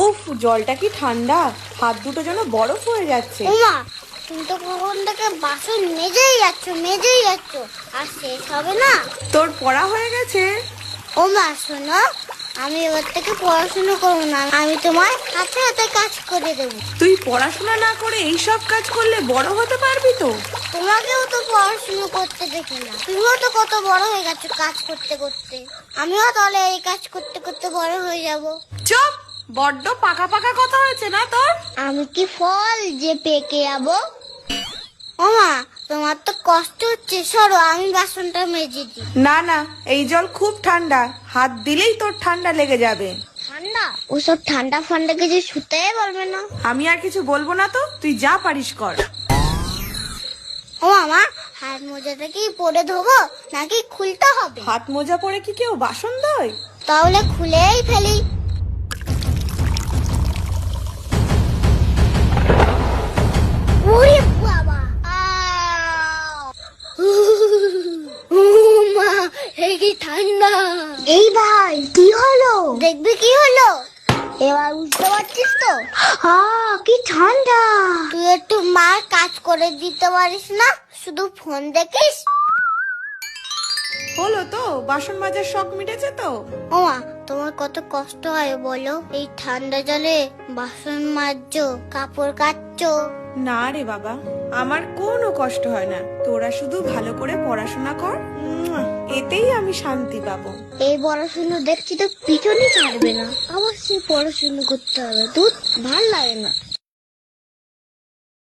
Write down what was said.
উফ, জলটা কি ঠান্ডা, হাত দুটো যেন বরফ হয়ে যাচ্ছে। ওমা, তুমি তো কখন থেকে বাসন মেজেই যাচ্ছ আর শেষ হবে না। তোর পড়া হয়ে গেছে? ওমা শোনো, আমি এবার থেকে পড়াশোনা করবো না, আমি তোমার হাতে হাতে কাজ করে দেবো। তুই পড়াশোনা না করে এই সব কাজ করলে বড় হতে পারবি তো? তোমাকেও তো পড়াশোনা করতে দেখি না, তুমিও তো কত বড় হয়ে গেছো কাজ করতে করতে। আমিও তাহলে এই কাজ করতে করতে বড় হয়ে যাব। চুপ, বড্ড পাকা পাকা কথা হয়েছে না তোর? আমি কি ফল যে পেকে যাবো? ওমা, তোমার তো কষ্ট হচ্ছে, সরো আমি বাসনটা মেজে দিই। না না, এই জল খুব ঠান্ডা, হাত দিলেই তোর ঠান্ডা লেগে যাবে। ঠান্ডা? ওসব ঠান্ডা ফান্ডা কিছু শুতে বলবে না। আমি আর কিছু বলবো না তো, তুই যা পারিস কর। ও মামা, হাত মোজাটা কি পরে ধোবো নাকি খুলতে হবে? হাত মোজা পরে কি কেউ বাসন ধোয়? তাহলে খুলেই ফেলি। ওরে বাবা, মা, এই কি ঠান্ডা! এই ভাই, কি হলো? দেখবি কি হলো, এবার বুঝতে পারছিস তো? কি ঠান্ডা! তুই একটু মার কাজ করে দিতে পারিস না, শুধু ফোন দেখিস। হলো তো, বাসন মাজার শখ মিটেছে তো? ওমা, তোমার কত কষ্ট হয় বলো, এই ঠান্ডা জলে বাসন মাজছো, কাপড় কাচছো। না রে বাবা, আমার কোনো কষ্ট হয় না, তোরা শুধু ভালো করে পড়াশোনা কর, এতেই আমি শান্তি পাবো। এই পড়াশুনো দেখছি তো পিছনই ছাড়বে না, আবার সে পড়াশুনো করতে হবে, দুধ ভাল লাগে না।